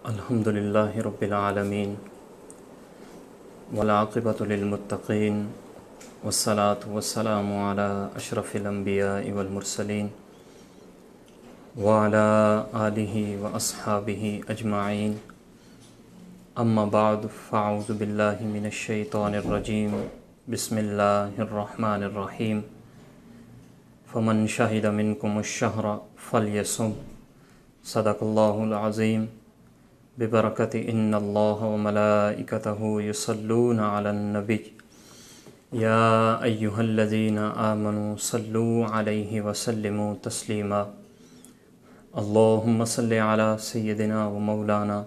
الحمدللہ رب العالمین والعاقبۃ للمتقین والصلاة والسلام علی اشرف الانبیاء والمرسلین وعلی آلہ واصحابہ اجمعین اما بعد فاعوذ باللہ من الشیطان الرجیم بسم اللہ الرحمن الرحیم فمن شہد منکم الشہر فلیصم صدق اللہ العظیم ببرکت ان اللہ وملائکتہ یصلون علی النبی یا ایہا الذین آمنوا صلوا علیہ وسلموا تسلیما اللہم صل علی سیدنا ومولانا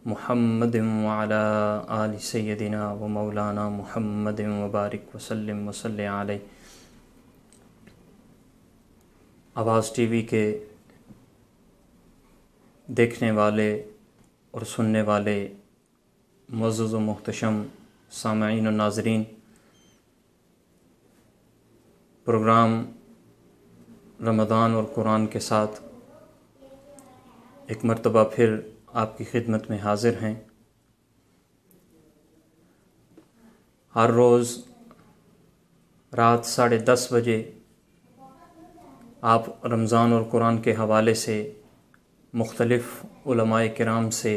محمد وعلی آل سیدنا ومولانا محمد وبارک وسلم وصلی علیہ۔ آواز ٹی وی کے دیکھنے والے اور سننے والے معزز و محتشم سامعین و ناظرین، پروگرام رمضان اور قرآن کے ساتھ ایک مرتبہ پھر آپ کی خدمت میں حاضر ہیں۔ ہر روز رات 10:30 بجے آپ رمضان اور قرآن کے حوالے سے مختلف علماء کرام سے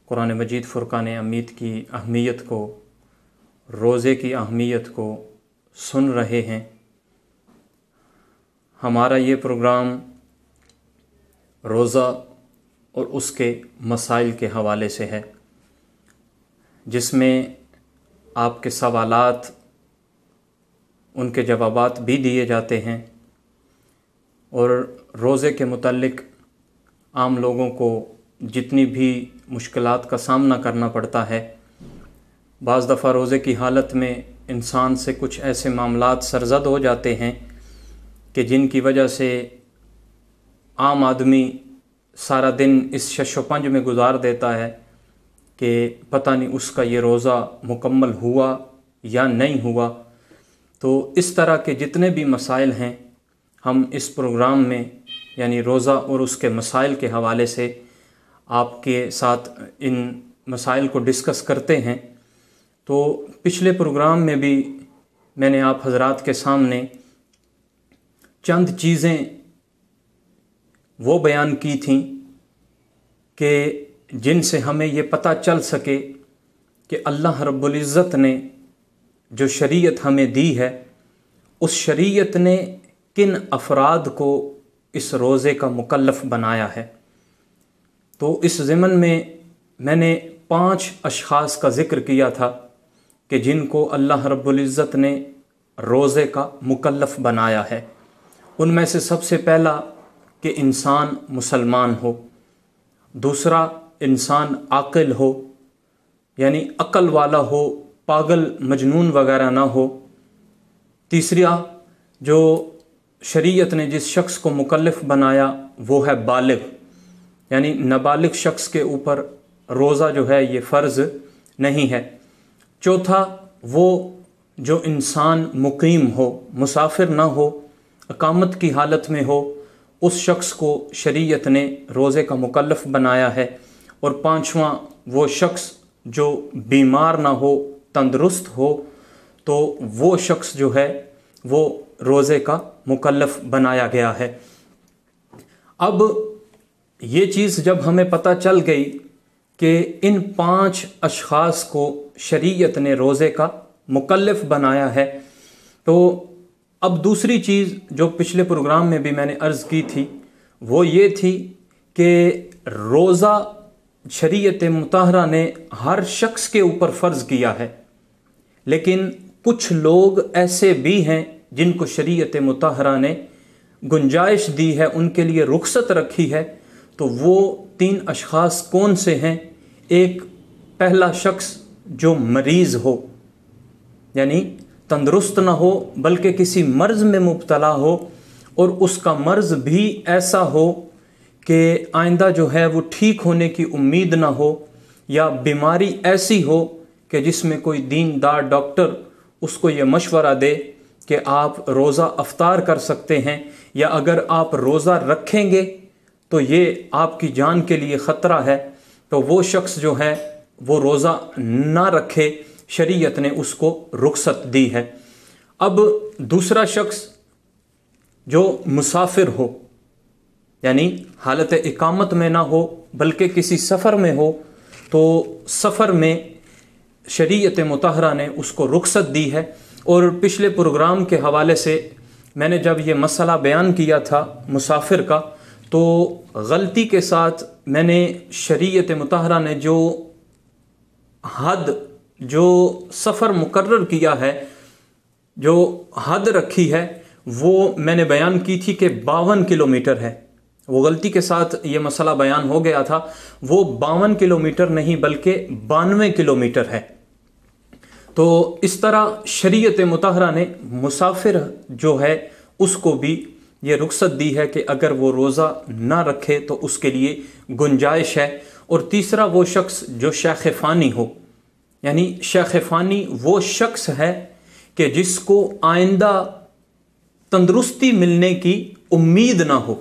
قرآن مجید فرقان امید کی اہمیت کو، روزے کی اہمیت کو سن رہے ہیں۔ ہمارا یہ پروگرام روزہ اور اس کے مسائل کے حوالے سے ہے، جس میں آپ کے سوالات، ان کے جوابات بھی دیے جاتے ہیں، اور روزے کے متعلق عام لوگوں کو جتنی بھی مشکلات کا سامنا کرنا پڑتا ہے، بعض دفعہ روزے کی حالت میں انسان سے کچھ ایسے معاملات سرزد ہو جاتے ہیں کہ جن کی وجہ سے عام آدمی سارا دن اس شش و پنج میں گزار دیتا ہے کہ پتہ نہیں اس کا یہ روزہ مکمل ہوا یا نہیں ہوا۔ تو اس طرح کے جتنے بھی مسائل ہیں، ہم اس پروگرام میں یعنی روزہ اور اس کے مسائل کے حوالے سے آپ کے ساتھ ان مسائل کو ڈسکس کرتے ہیں۔ تو پچھلے پروگرام میں بھی میں نے آپ حضرات کے سامنے چند چیزیں وہ بیان کی تھیں کہ جن سے ہمیں یہ پتہ چل سکے کہ اللہ رب العزت نے جو شریعت ہمیں دی ہے، اس شریعت نے کن افراد کو اس روزے کا مکلف بنایا ہے۔ تو اس ضمن میں نے 5 اشخاص کا ذکر کیا تھا کہ جن کو اللہ رب العزت نے روزے کا مکلف بنایا ہے۔ ان میں سے سب سے پہلا کہ انسان مسلمان ہو، دوسرا انسان عاقل ہو، یعنی عقل والا ہو، پاگل مجنون وغیرہ نہ ہو۔ تیسرا جو شریعت نے جس شخص کو مکلف بنایا وہ ہے بالغ، یعنی نابالغ شخص کے اوپر روزہ جو ہے یہ فرض نہیں ہے۔ چوتھا وہ جو انسان مقیم ہو، مسافر نہ ہو، اقامت کی حالت میں ہو، اس شخص کو شریعت نے روزے کا مکلف بنایا ہے۔ اور پانچواں وہ شخص جو بیمار نہ ہو، تندرست ہو، تو وہ شخص جو ہے وہ روزے کا مکلف بنایا گیا ہے۔ اب یہ چیز جب ہمیں پتہ چل گئی کہ ان 5 اشخاص کو شریعت نے روزے کا مکلف بنایا ہے، تو اب دوسری چیز جو پچھلے پروگرام میں بھی میں نے عرض کی تھی وہ یہ تھی کہ روزہ شریعت مطہرہ نے ہر شخص کے اوپر فرض کیا ہے، لیکن کچھ لوگ ایسے بھی ہیں جن کو شریعت مطہرہ نے گنجائش دی ہے، ان کے لیے رخصت رکھی ہے۔ تو وہ 3 اشخاص کون سے ہیں؟ ایک پہلا شخص جو مریض ہو، یعنی تندرست نہ ہو بلکہ کسی مرض میں مبتلا ہو، اور اس کا مرض بھی ایسا ہو کہ آئندہ جو ہے وہ ٹھیک ہونے کی امید نہ ہو، یا بیماری ایسی ہو کہ جس میں کوئی دیندار ڈاکٹر اس کو یہ مشورہ دے کہ آپ روزہ افطار کر سکتے ہیں، یا اگر آپ روزہ رکھیں گے تو یہ آپ کی جان کے لیے خطرہ ہے، تو وہ شخص جو ہے وہ روزہ نہ رکھے، شریعت نے اس کو رخصت دی ہے۔ اب دوسرا شخص جو مسافر ہو، یعنی حالت اقامت میں نہ ہو بلکہ کسی سفر میں ہو، تو سفر میں شریعت مطہرہ نے اس کو رخصت دی ہے۔ اور پچھلے پروگرام کے حوالے سے میں نے جب یہ مسئلہ بیان کیا تھا مسافر کا، تو غلطی کے ساتھ میں نے شریعت مطہرہ نے جو حد، جو سفر مقرر کیا ہے، جو حد رکھی ہے، وہ میں نے بیان کی تھی کہ 52 کلومیٹر ہے۔ وہ غلطی کے ساتھ یہ مسئلہ بیان ہو گیا تھا، وہ 52 کلومیٹر نہیں بلکہ 92 کلومیٹر ہے۔ تو اس طرح شریعت مطہرہ نے مسافر جو ہے اس کو بھی یہ رخصت دی ہے کہ اگر وہ روزہ نہ رکھے تو اس کے لیے گنجائش ہے۔ اور تیسرا وہ شخص جو شیخ فانی ہو، یعنی شیخ فانی وہ شخص ہے کہ جس کو آئندہ تندرستی ملنے کی امید نہ ہو۔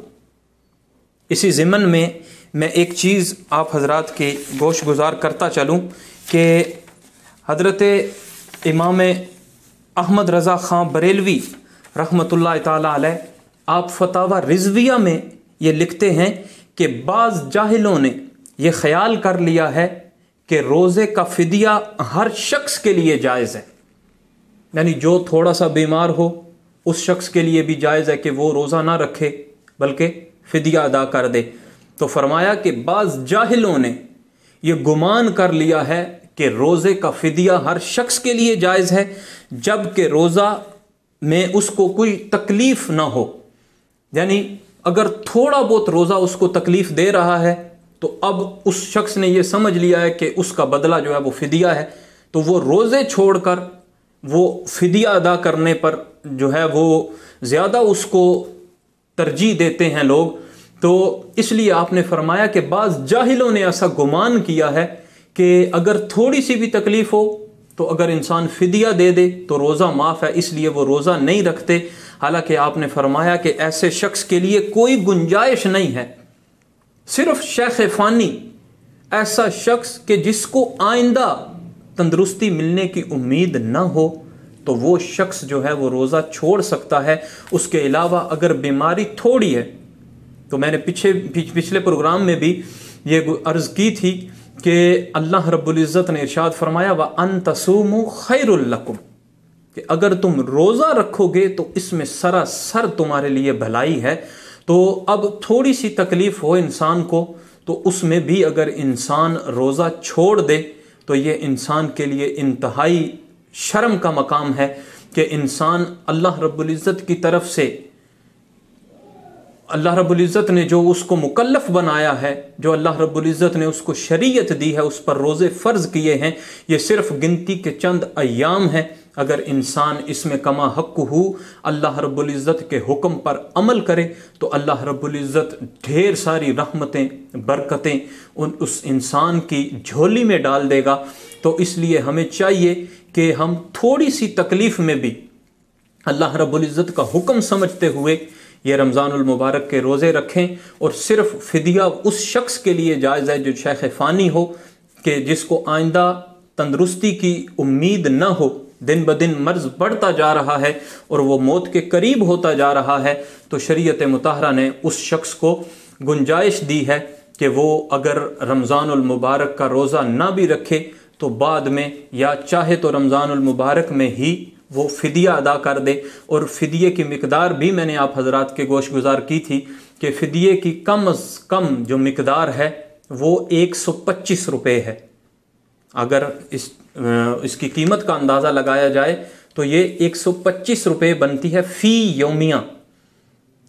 اسی ضمن میں ایک چیز آپ حضرات کے گوش گزار کرتا چلوں کہ حضرت امام احمد رضا خان بریلوی رحمۃ اللہ تعالی علیہ، آپ فتاوی رضویہ میں یہ لکھتے ہیں کہ بعض جاہلوں نے یہ خیال کر لیا ہے کہ روزے کا فدیہ ہر شخص کے لیے جائز ہے، یعنی جو تھوڑا سا بیمار ہو اس شخص کے لیے بھی جائز ہے کہ وہ روزہ نہ رکھے بلکہ فدیہ ادا کر دے۔ تو فرمایا کہ بعض جاہلوں نے یہ گمان کر لیا ہے کہ روزے کا فدیہ ہر شخص کے لیے جائز ہے، جبکہ روزہ میں اس کو کوئی تکلیف نہ ہو، یعنی اگر تھوڑا بہت روزہ اس کو تکلیف دے رہا ہے تو اب اس شخص نے یہ سمجھ لیا ہے کہ اس کا بدلہ جو ہے وہ فدیہ ہے، تو وہ روزے چھوڑ کر وہ فدیہ ادا کرنے پر جو ہے وہ زیادہ اس کو ترجیح دیتے ہیں لوگ۔ تو اس لیے آپ نے فرمایا کہ بعض جاہلوں نے ایسا گمان کیا ہے کہ اگر تھوڑی سی بھی تکلیف ہو تو اگر انسان فدیہ دے دے تو روزہ معاف ہے، اس لیے وہ روزہ نہیں رکھتے۔ حالانکہ آپ نے فرمایا کہ ایسے شخص کے لیے کوئی گنجائش نہیں ہے، صرف شیخ فانی، ایسا شخص کہ جس کو آئندہ تندرستی ملنے کی امید نہ ہو، تو وہ شخص جو ہے وہ روزہ چھوڑ سکتا ہے۔ اس کے علاوہ اگر بیماری تھوڑی ہے، تو میں نے پچھلے پروگرام میں بھی یہ عرض کی تھی کہ اللہ رب العزت نے ارشاد فرمایا وَأَن تَصُومُوا خَيْرٌ لَكُمْ، کہ اگر تم روزہ رکھو گے تو اس میں سراسر تمہارے لیے بھلائی ہے۔ تو اب تھوڑی سی تکلیف ہو انسان کو تو اس میں بھی اگر انسان روزہ چھوڑ دے تو یہ انسان کے لیے انتہائی شرم کا مقام ہے کہ انسان اللہ رب العزت کی طرف سے، اللہ رب العزت نے جو اس کو مکلف بنایا ہے، جو اللہ رب العزت نے اس کو شریعت دی ہے، اس پر روزے فرض کیے ہیں، یہ صرف گنتی کے چند ایام ہیں۔ اگر انسان اس میں کما حق ہو اللہ رب العزت کے حکم پر عمل کرے تو اللہ رب العزت ڈھیر ساری رحمتیں، برکتیں اس انسان کی جھولی میں ڈال دے گا۔ تو اس لیے ہمیں چاہیے کہ ہم تھوڑی سی تکلیف میں بھی اللہ رب العزت کا حکم سمجھتے ہوئے یہ رمضان المبارک کے روزے رکھیں، اور صرف فدیہ اس شخص کے لیے جائز ہے جو شیخ فانی ہو، کہ جس کو آئندہ تندرستی کی امید نہ ہو، دن بدن مرض بڑھتا جا رہا ہے اور وہ موت کے قریب ہوتا جا رہا ہے، تو شریعت مطہرہ نے اس شخص کو گنجائش دی ہے کہ وہ اگر رمضان المبارک کا روزہ نہ بھی رکھے تو بعد میں یا چاہے تو رمضان المبارک میں ہی وہ فدیہ ادا کر دے۔ اور فدیے کی مقدار بھی میں نے آپ حضرات کے گوش گزار کی تھی کہ فدیے کی کم از کم جو مقدار ہے وہ 125 روپے ہے۔ اگر اس کی قیمت کا اندازہ لگایا جائے تو یہ 125 روپے بنتی ہے فی یومیہ،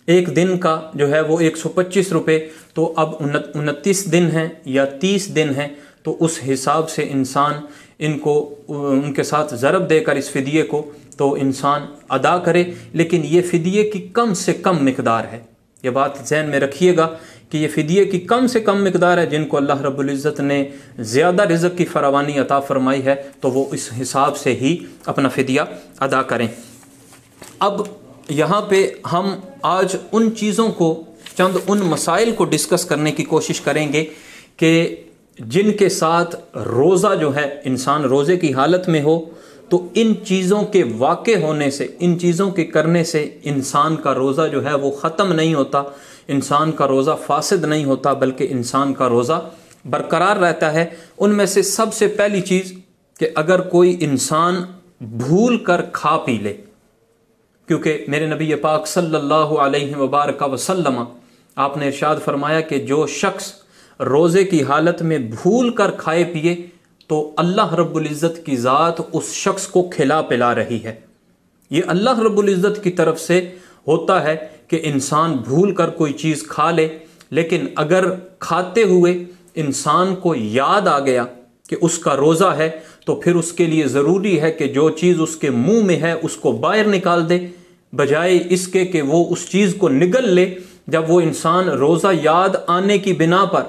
ایک دن کا جو ہے وہ 125 روپے۔ تو اب 29 دن ہیں یا 30 دن ہیں، تو اس حساب سے انسان ان کے ساتھ ضرب دے کر اس فدیے کو تو انسان ادا کرے، لیکن یہ فدیے کی کم سے کم مقدار ہے۔ یہ بات ذہن میں رکھیے گا کہ یہ فدیے کی کم سے کم مقدار ہے۔ جن کو اللہ رب العزت نے زیادہ رزق کی فراوانی عطا فرمائی ہے تو وہ اس حساب سے ہی اپنا فدیہ ادا کریں۔ اب یہاں پہ ہم آج ان چیزوں کو چند ان مسائل کو ڈسکس کرنے کی کوشش کریں گے کہ جن کے ساتھ روزہ جو ہے انسان روزے کی حالت میں ہو تو ان چیزوں کے واقع ہونے سے، ان چیزوں کے کرنے سے انسان کا روزہ جو ہے وہ ختم نہیں ہوتا، انسان کا روزہ فاسد نہیں ہوتا، بلکہ انسان کا روزہ برقرار رہتا ہے۔ ان میں سے سب سے پہلی چیز کہ اگر کوئی انسان بھول کر کھا پی لے، کیونکہ میرے نبی پاک صلی اللہ علیہ وبارک وسلم آپ نے ارشاد فرمایا کہ جو شخص روزے کی حالت میں بھول کر کھائے پیے تو اللہ رب العزت کی ذات اس شخص کو کھلا پلا رہی ہے۔ یہ اللہ رب العزت کی طرف سے ہوتا ہے کہ انسان بھول کر کوئی چیز کھا لے، لیکن اگر کھاتے ہوئے انسان کو یاد آ گیا کہ اس کا روزہ ہے تو پھر اس کے لیے ضروری ہے کہ جو چیز اس کے منہ میں ہے اس کو باہر نکال دے، بجائے اس کے کہ وہ اس چیز کو نگل لے۔ جب وہ انسان روزہ یاد آنے کی بنا پر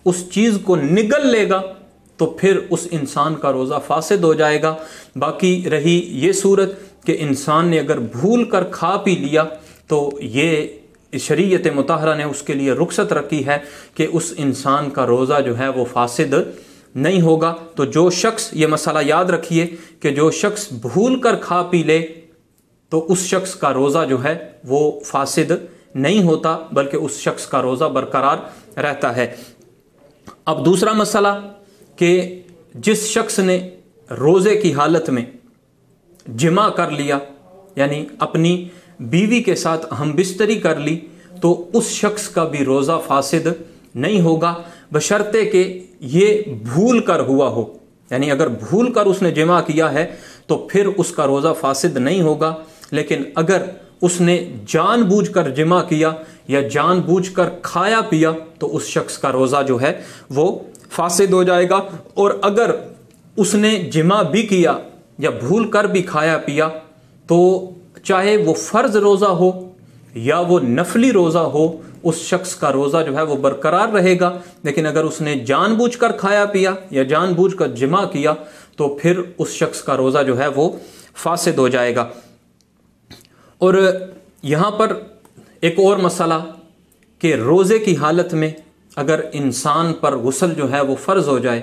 اس چیز کو نگل لے گا تو پھر اس انسان کا روزہ فاسد ہو جائے گا۔ باقی رہی یہ صورت کہ انسان نے اگر بھول کر کھا پی لیا تو یہ شریعت مطہرہ نے اس کے لیے رخصت رکھی ہے کہ اس انسان کا روزہ جو ہے وہ فاسد نہیں ہوگا۔ تو جو شخص، یہ مسئلہ یاد رکھیے کہ جو شخص بھول کر کھا پی لے تو اس شخص کا روزہ جو ہے وہ فاسد نہیں ہوتا، بلکہ اس شخص کا روزہ برقرار رہتا ہے۔ اب دوسرا مسئلہ کہ جس شخص نے روزے کی حالت میں جمع کر لیا، یعنی اپنی بیوی کے ساتھ ہم بستری کر لی، تو اس شخص کا بھی روزہ فاسد نہیں ہوگا، بشرطے کہ یہ بھول کر ہوا ہو۔ یعنی اگر بھول کر اس نے جمع کیا ہے تو پھر اس کا روزہ فاسد نہیں ہوگا، لیکن اگر اس نے جان بوجھ کر جمع کیا یا جان بوجھ کر کھایا پیا تو اس شخص کا روزہ جو ہے وہ فاسد ہو جائے گا۔ اور اگر اس نے جمع بھی کیا یا بھول کر بھی کھایا پیا تو چاہے وہ فرض روزہ ہو یا وہ نفلی روزہ ہو، اس شخص کا روزہ جو ہے وہ برقرار رہے گا۔ لیکن اگر اس نے جان بوجھ کر کھایا پیا یا جان بوجھ کر جمع کیا تو پھر اس شخص کا روزہ جو ہے وہ فاسد ہو جائے گا۔ اور یہاں پر ایک اور مسئلہ کہ روزے کی حالت میں اگر انسان پر غسل جو ہے وہ فرض ہو جائے،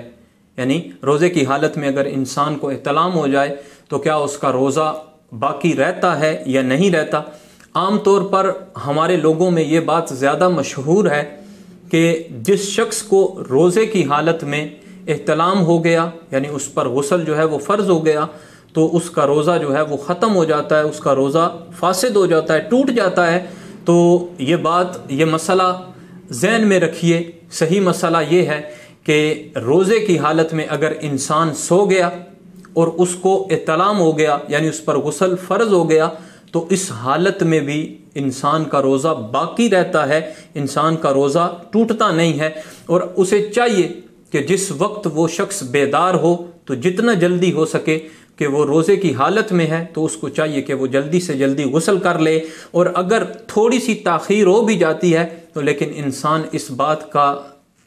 یعنی روزے کی حالت میں اگر انسان کو احتلام ہو جائے تو کیا اس کا روزہ باقی رہتا ہے یا نہیں رہتا؟ عام طور پر ہمارے لوگوں میں یہ بات زیادہ مشہور ہے کہ جس شخص کو روزے کی حالت میں احتلام ہو گیا، یعنی اس پر غسل جو ہے وہ فرض ہو گیا، تو اس کا روزہ جو ہے وہ ختم ہو جاتا ہے، اس کا روزہ فاسد ہو جاتا ہے، ٹوٹ جاتا ہے۔ تو یہ مسئلہ ذہن میں رکھیے۔ صحیح مسئلہ یہ ہے کہ روزے کی حالت میں اگر انسان سو گیا اور اس کو احتلام ہو گیا، یعنی اس پر غسل فرض ہو گیا، تو اس حالت میں بھی انسان کا روزہ باقی رہتا ہے، انسان کا روزہ ٹوٹتا نہیں ہے۔ اور اسے چاہیے کہ جس وقت وہ شخص بیدار ہو تو جتنا جلدی ہو سکے کہ وہ روزے کی حالت میں ہے تو اس کو چاہیے کہ وہ جلدی سے جلدی غسل کر لے، اور اگر تھوڑی سی تاخیر ہو بھی جاتی ہے تو لیکن انسان اس بات کا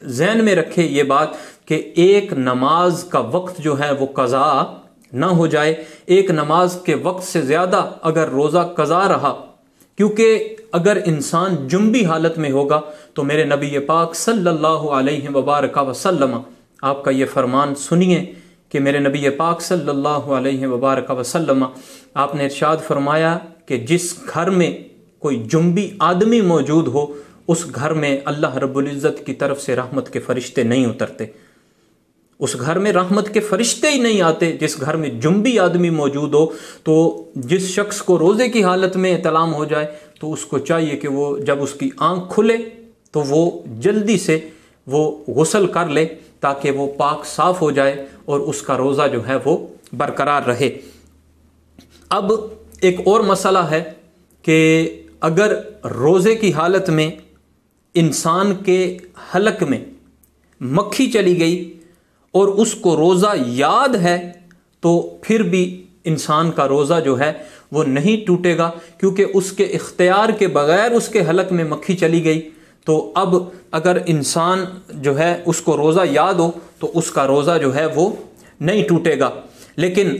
ذہن میں رکھے یہ بات کہ ایک نماز کا وقت جو ہے وہ قضا نہ ہو جائے، ایک نماز کے وقت سے زیادہ اگر روزہ قضا رہا، کیونکہ اگر انسان جنبی حالت میں ہوگا تو میرے نبی پاک صلی اللہ علیہ وبارک وسلم، آپ کا یہ فرمان سنیے کہ میرے نبی پاک صلی اللہ علیہ وبارک وسلم آپ نے ارشاد فرمایا کہ جس گھر میں کوئی جنبی آدمی موجود ہو اس گھر میں اللہ رب العزت کی طرف سے رحمت کے فرشتے نہیں اترتے، اس گھر میں رحمت کے فرشتے ہی نہیں آتے جس گھر میں جنبی آدمی موجود ہو۔ تو جس شخص کو روزے کی حالت میں احتلام ہو جائے تو اس کو چاہیے کہ وہ جب اس کی آنکھ کھلے تو وہ جلدی سے وہ غسل کر لے تاکہ وہ پاک صاف ہو جائے اور اس کا روزہ جو ہے وہ برقرار رہے۔ اب ایک اور مسئلہ ہے کہ اگر روزے کی حالت میں انسان کے حلق میں مکھی چلی گئی اور اس کو روزہ یاد ہے تو پھر بھی انسان کا روزہ جو ہے وہ نہیں ٹوٹے گا، کیونکہ اس کے اختیار کے بغیر اس کے حلق میں مکھی چلی گئی۔ تو اب اگر انسان جو ہے اس کو روزہ یاد ہو تو اس کا روزہ جو ہے وہ نہیں ٹوٹے گا۔ لیکن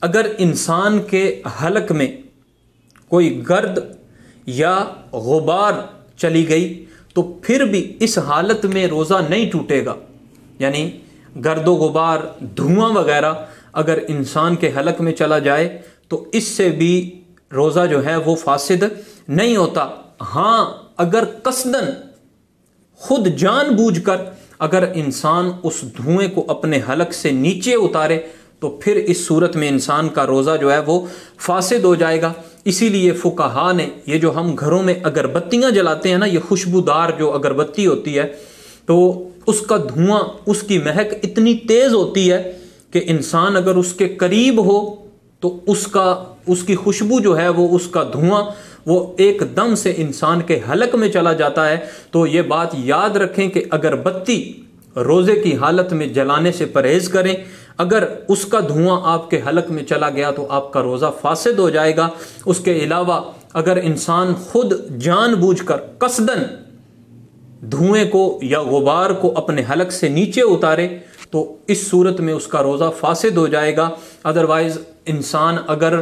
اگر انسان کے حلق میں کوئی گرد یا غبار چلی گئی تو پھر بھی اس حالت میں روزہ نہیں ٹوٹے گا، یعنی گرد و غبار، دھواں وغیرہ اگر انسان کے حلق میں چلا جائے تو اس سے بھی روزہ جو ہے وہ فاسد نہیں ہوتا۔ ہاں اگر قصدن، خود جان بوجھ کر اگر انسان اس دھوئیں کو اپنے حلق سے نیچے اتارے تو پھر اس صورت میں انسان کا روزہ جو ہے وہ فاسد ہو جائے گا۔ اسی لیے فقہا نے یہ جو ہم گھروں میں اگربتیاں جلاتے ہیں نا، یہ خوشبودار جو اگربتی ہوتی ہے تو اس کا دھواں، اس کی مہک اتنی تیز ہوتی ہے کہ انسان اگر اس کے قریب ہو تو اس کی خوشبو جو ہے وہ، اس کا دھواں وہ ایک دم سے انسان کے حلق میں چلا جاتا ہے۔ تو یہ بات یاد رکھیں کہ اگربتی روزے کی حالت میں جلانے سے پرہیز کریں، اگر اس کا دھواں آپ کے حلق میں چلا گیا تو آپ کا روزہ فاسد ہو جائے گا۔ اس کے علاوہ اگر انسان خود جان بوجھ کر قصدن دھوئیں کو یا غبار کو اپنے حلق سے نیچے اتارے تو اس صورت میں اس کا روزہ فاسد ہو جائے گا۔ ادروائز انسان اگر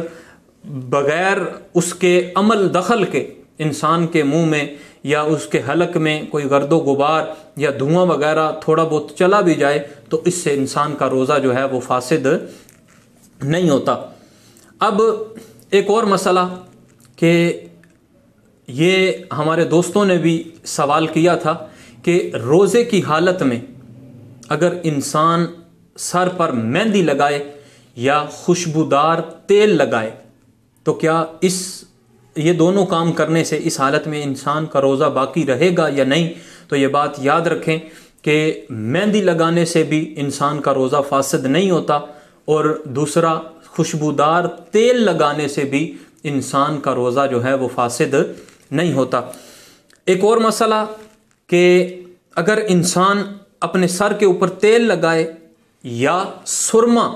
بغیر اس کے عمل دخل کے انسان کے منہ میں یا اس کے حلق میں کوئی گرد و غبار یا دھواں وغیرہ تھوڑا بہت چلا بھی جائے تو اس سے انسان کا روزہ جو ہے وہ فاسد نہیں ہوتا۔ اب ایک اور مسئلہ کہ یہ ہمارے دوستوں نے بھی سوال کیا تھا کہ روزے کی حالت میں اگر انسان سر پر مہندی لگائے یا خوشبودار تیل لگائے تو کیا یہ دونوں کام کرنے سے اس حالت میں انسان کا روزہ باقی رہے گا یا نہیں؟ تو یہ بات یاد رکھیں کہ مہندی لگانے سے بھی انسان کا روزہ فاسد نہیں ہوتا، اور دوسرا خوشبودار تیل لگانے سے بھی انسان کا روزہ جو ہے وہ فاسد نہیں ہوتا۔ ایک اور مسئلہ کہ اگر انسان اپنے سر کے اوپر تیل لگائے یا سرما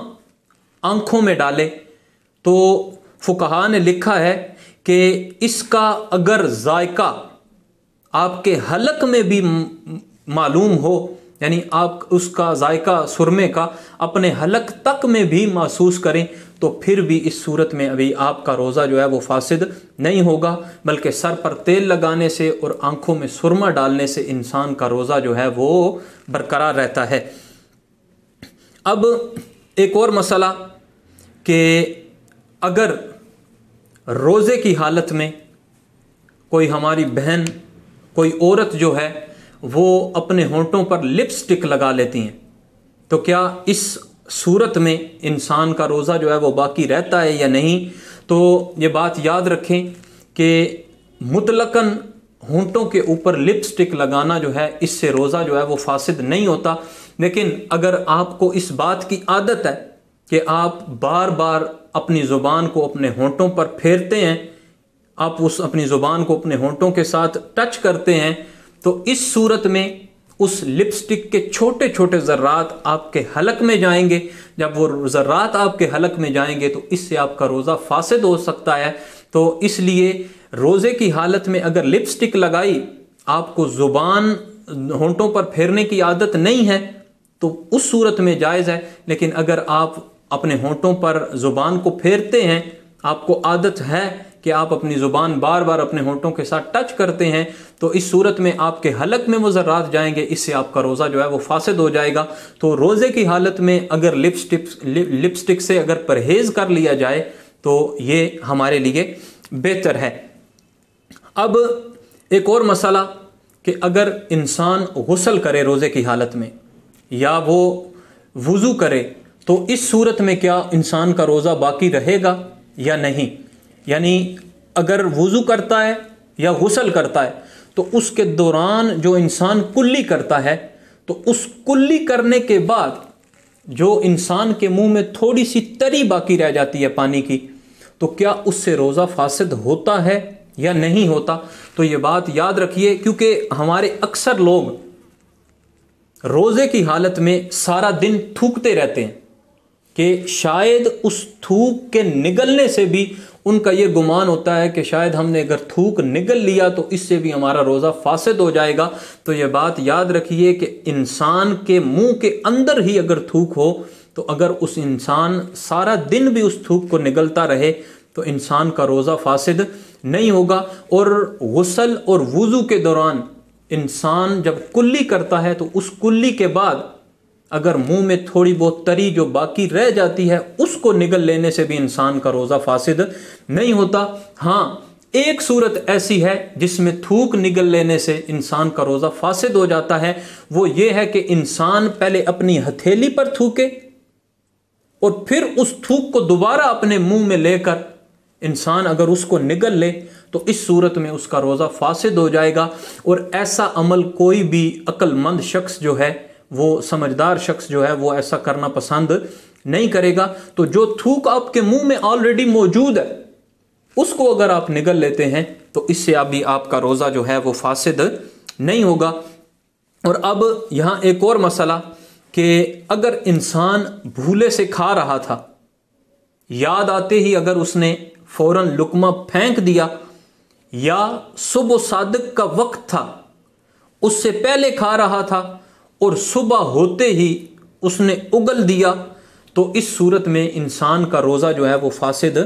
آنکھوں میں ڈالے تو فقہا نے لکھا ہے کہ اس کا اگر ذائقہ آپ کے حلق میں بھی معلوم ہو، یعنی آپ اس کا ذائقہ سرمے کا اپنے حلق تک میں بھی محسوس کریں تو پھر بھی اس صورت میں ابھی آپ کا روزہ جو ہے وہ فاسد نہیں ہوگا، بلکہ سر پر تیل لگانے سے اور آنکھوں میں سرما ڈالنے سے انسان کا روزہ جو ہے وہ برقرار رہتا ہے۔ اب ایک اور مسئلہ کہ اگر روزے کی حالت میں کوئی ہماری بہن، کوئی عورت جو ہے وہ اپنے ہونٹوں پر لپسٹک لگا لیتی ہیں تو کیا اس صورت میں انسان کا روزہ جو ہے وہ باقی رہتا ہے یا نہیں؟ تو یہ بات یاد رکھیں کہ مطلقاً ہونٹوں کے اوپر لپسٹک لگانا جو ہے اس سے روزہ جو ہے وہ فاسد نہیں ہوتا، لیکن اگر آپ کو اس بات کی عادت ہے کہ آپ بار بار اپنی زبان کو اپنے ہونٹوں پر پھیرتے ہیں، آپ اپنی زبان کو اپنے ہونٹوں کے ساتھ ٹچ کرتے ہیں، تو اس صورت میں اس لپسٹک کے چھوٹے چھوٹے ذرات آپ کے حلق میں جائیں گے۔ جب وہ ذرات آپ کے حلق میں جائیں گے تو اس سے آپ کا روزہ فاسد ہو سکتا ہے۔ تو اس لیے روزے کی حالت میں اگر لپسٹک لگائی، آپ کو زبان ہونٹوں پر پھیرنے کی عادت نہیں ہے تو اس صورت میں جائز ہے، لیکن اگر آپ اپنے ہونٹوں پر زبان کو پھیرتے ہیں، آپ کو عادت ہے کہ آپ اپنی زبان بار بار اپنے ہونٹوں کے ساتھ ٹچ کرتے ہیں، تو اس صورت میں آپ کے حلق میں وہ ذرات جائیں گے، اس سے آپ کا روزہ جو ہے وہ فاسد ہو جائے گا۔ تو روزے کی حالت میں اگر لپسٹک سے اگر پرہیز کر لیا جائے تو یہ ہمارے لیے بہتر ہے۔ اب ایک اور مسئلہ کہ اگر انسان غسل کرے روزے کی حالت میں یا وہ وضو کرے تو اس صورت میں کیا انسان کا روزہ باقی رہے گا یا نہیں؟ یعنی اگر وضو کرتا ہے یا غسل کرتا ہے تو اس کے دوران جو انسان کلی کرتا ہے تو اس کلی کرنے کے بعد جو انسان کے منہ میں تھوڑی سی تری باقی رہ جاتی ہے پانی کی، تو کیا اس سے روزہ فاسد ہوتا ہے یا نہیں ہوتا؟ تو یہ بات یاد رکھیے، کیونکہ ہمارے اکثر لوگ روزے کی حالت میں سارا دن تھوکتے رہتے ہیں کہ شاید اس تھوک کے نگلنے سے بھی ان کا یہ گمان ہوتا ہے کہ شاید ہم نے اگر تھوک نگل لیا تو اس سے بھی ہمارا روزہ فاسد ہو جائے گا۔ تو یہ بات یاد رکھیے کہ انسان کے منہ کے اندر ہی اگر تھوک ہو تو اگر اس انسان سارا دن بھی اس تھوک کو نگلتا رہے تو انسان کا روزہ فاسد نہیں ہوگا۔ اور غسل اور وضو کے دوران انسان جب کلی کرتا ہے تو اس کلی کے بعد اگر منہ میں تھوڑی بہت تری جو باقی رہ جاتی ہے اس کو نگل لینے سے بھی انسان کا روزہ فاسد نہیں ہوتا۔ ہاں ایک صورت ایسی ہے جس میں تھوک نگل لینے سے انسان کا روزہ فاسد ہو جاتا ہے، وہ یہ ہے کہ انسان پہلے اپنی ہتھیلی پر تھوکے اور پھر اس تھوک کو دوبارہ اپنے منہ میں لے کر انسان اگر اس کو نگل لے تو اس صورت میں اس کا روزہ فاسد ہو جائے گا۔ اور ایسا عمل کوئی بھی عقل مند شخص جو ہے، وہ سمجھدار شخص جو ہے، وہ ایسا کرنا پسند نہیں کرے گا۔ تو جو تھوک آپ کے منہ میں آلریڈی موجود ہے اس کو اگر آپ نگل لیتے ہیں تو اس سے ابھی آپ کا روزہ جو ہے وہ فاسد نہیں ہوگا۔ اور اب یہاں ایک اور مسئلہ کہ اگر انسان بھولے سے کھا رہا تھا، یاد آتے ہی اگر اس نے فوراً لقمہ پھینک دیا، یا صبح صادق کا وقت تھا اس سے پہلے کھا رہا تھا اور صبح ہوتے ہی اس نے اگل دیا، تو اس صورت میں انسان کا روزہ جو ہے وہ فاسد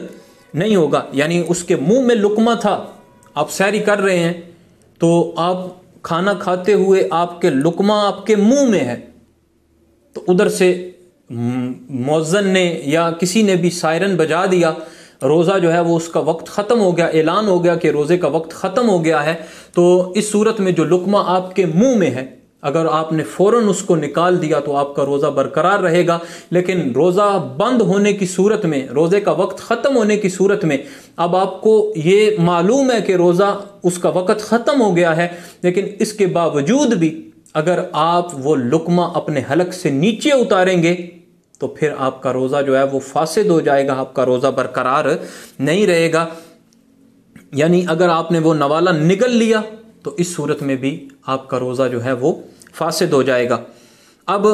نہیں ہوگا۔ یعنی اس کے منہ میں لقمہ تھا، آپ سحری کر رہے ہیں تو آپ کھانا کھاتے ہوئے آپ کے لقمہ آپ کے منہ میں ہے، تو ادھر سے مؤذن نے یا کسی نے بھی سائرن بجا دیا، روزہ جو ہے وہ اس کا وقت ختم ہو گیا، اعلان ہو گیا کہ روزے کا وقت ختم ہو گیا ہے، تو اس صورت میں جو لقمہ آپ کے منہ میں ہے اگر آپ نے فوراً اس کو نکال دیا تو آپ کا روزہ برقرار رہے گا۔ لیکن روزہ بند ہونے کی صورت میں، روزے کا وقت ختم ہونے کی صورت میں، اب آپ کو یہ معلوم ہے کہ روزہ اس کا وقت ختم ہو گیا ہے، لیکن اس کے باوجود بھی اگر آپ وہ لقمہ اپنے حلق سے نیچے اتاریں گے تو پھر آپ کا روزہ جو ہے وہ فاسد ہو جائے گا، آپ کا روزہ برقرار نہیں رہے گا۔ یعنی اگر آپ نے وہ نوالا نگل لیا تو اس صورت میں بھی آپ کا روزہ جو ہے وہ فاسد ہو جائے گا۔ اب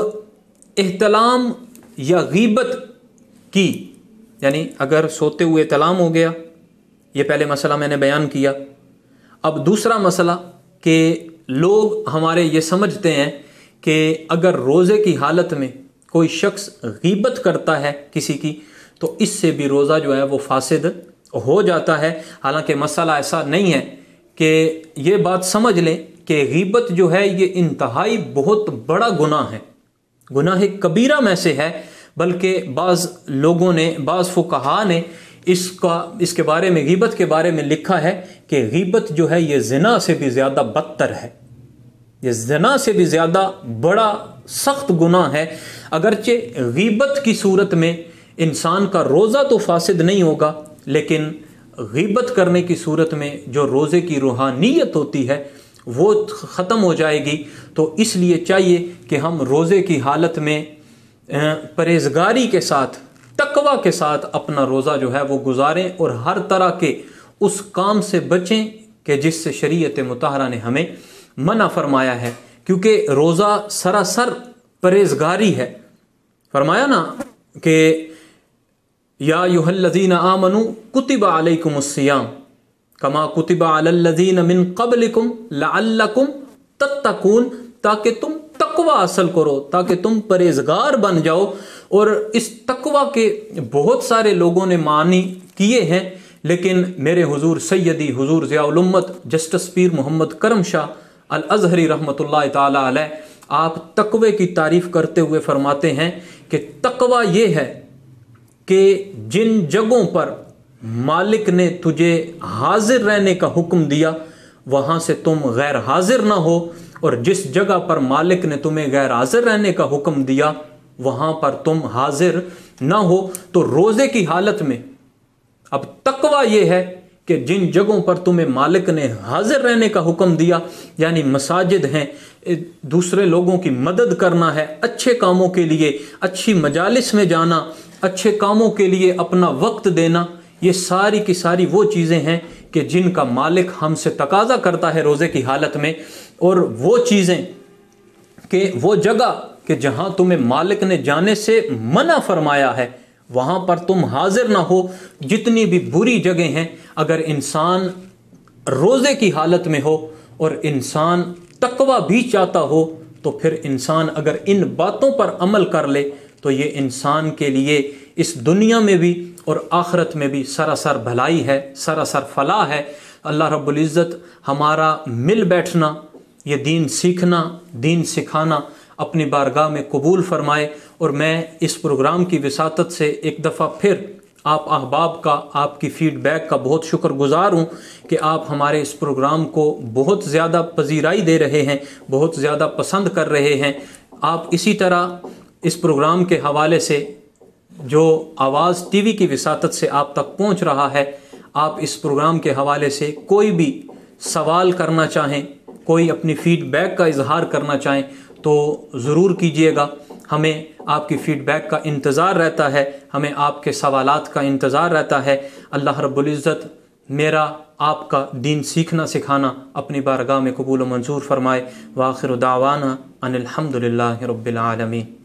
احتلام یا غیبت کی، یعنی اگر سوتے ہوئے احتلام ہو گیا، یہ پہلے مسئلہ میں نے بیان کیا۔ اب دوسرا مسئلہ کہ لوگ ہمارے یہ سمجھتے ہیں کہ اگر روزے کی حالت میں کوئی شخص غیبت کرتا ہے کسی کی تو اس سے بھی روزہ جو ہے وہ فاسد ہو جاتا ہے۔ حالانکہ مسئلہ ایسا نہیں ہے، کہ یہ بات سمجھ لیں کہ غیبت جو ہے یہ انتہائی بہت بڑا گناہ ہے، گناہ کبیرہ میں سے ہے، بلکہ بعض لوگوں نے، بعض فقہا نے اس کے بارے میں، غیبت کے بارے میں لکھا ہے کہ غیبت جو ہے یہ زنا سے بھی زیادہ بدتر ہے، یہ زنا سے بھی زیادہ بڑا سخت گناہ ہے۔ اگرچہ غیبت کی صورت میں انسان کا روزہ تو فاسد نہیں ہوگا، لیکن غیبت کرنے کی صورت میں جو روزے کی روحانیت ہوتی ہے وہ ختم ہو جائے گی۔ تو اس لیے چاہیے کہ ہم روزے کی حالت میں پرہیزگاری کے ساتھ، تقوی کے ساتھ اپنا روزہ جو ہے وہ گزاریں، اور ہر طرح کے اس کام سے بچیں کہ جس سے شریعت مطہرہ نے ہمیں منع فرمایا ہے، کیونکہ روزہ سراسر پرہیزگاری ہے۔ فرمایا نا کہ یا ایھا الذین آمنوا کتب علیکم الصیام کما کتب علی الذین من قبلکم لعلکم تتقون، تاکہ تم تقوی حاصل کرو، تاکہ تم پرہیزگار بن جاؤ۔ اور اس تقوی کے بہت سارے لوگوں نے معنی کیے ہیں، لیکن میرے حضور سیدی حضور ضیاء الامت جسٹس پیر محمد کرم شاہ الازہری رحمۃ اللہ تعالی علیہ، آپ تقوی کی تعریف کرتے ہوئے فرماتے ہیں کہ تقوی یہ ہے کہ جن جگہوں پر مالک نے تجھے حاضر رہنے کا حکم دیا وہاں سے تم غیر حاضر نہ ہو، اور جس جگہ پر مالک نے تمہیں غیر حاضر رہنے کا حکم دیا وہاں پر تم حاضر نہ ہو۔ تو روزے کی حالت میں اب تقوی یہ ہے کہ جن جگہوں پر تمہیں مالک نے حاضر رہنے کا حکم دیا، یعنی مساجد ہیں، دوسرے لوگوں کی مدد کرنا ہے، اچھے کاموں کے لیے اچھی مجالس میں جانا، اچھے کاموں کے لیے اپنا وقت دینا، یہ ساری کی ساری وہ چیزیں ہیں کہ جن کا مالک ہم سے تقاضا کرتا ہے روزے کی حالت میں۔ اور وہ چیزیں کہ وہ جگہ کہ جہاں تمہیں مالک نے جانے سے منع فرمایا ہے وہاں پر تم حاضر نہ ہو۔ جتنی بھی بری جگہیں ہیں، اگر انسان روزے کی حالت میں ہو اور انسان تقوی بھی چاہتا ہو تو پھر انسان اگر ان باتوں پر عمل کر لے تو یہ انسان کے لیے اس دنیا میں بھی اور آخرت میں بھی سراسر بھلائی ہے، سراسر فلاح ہے۔ اللہ رب العزت ہمارا مل بیٹھنا، یہ دین سیکھنا، دین سکھانا اپنی بارگاہ میں قبول فرمائے۔ اور میں اس پروگرام کی وساطت سے ایک دفعہ پھر آپ احباب کا، آپ کی فیڈ بیک کا بہت شکر گزار ہوں کہ آپ ہمارے اس پروگرام کو بہت زیادہ پذیرائی دے رہے ہیں، بہت زیادہ پسند کر رہے ہیں۔ آپ اسی طرح اس پروگرام کے حوالے سے جو آواز ٹی وی کی وساطت سے آپ تک پہنچ رہا ہے، آپ اس پروگرام کے حوالے سے کوئی بھی سوال کرنا چاہیں، کوئی اپنی فیڈ بیک کا اظہار کرنا چاہیں تو ضرور کیجیے گا۔ ہمیں آپ کی فیڈ بیک کا انتظار رہتا ہے، ہمیں آپ کے سوالات کا انتظار رہتا ہے۔ اللہ رب العزت میرا آپ کا دین سیکھنا سکھانا اپنی بارگاہ میں قبول و منظور فرمائے۔ وآخر دعوانا ان الحمد للہ رب العالمین۔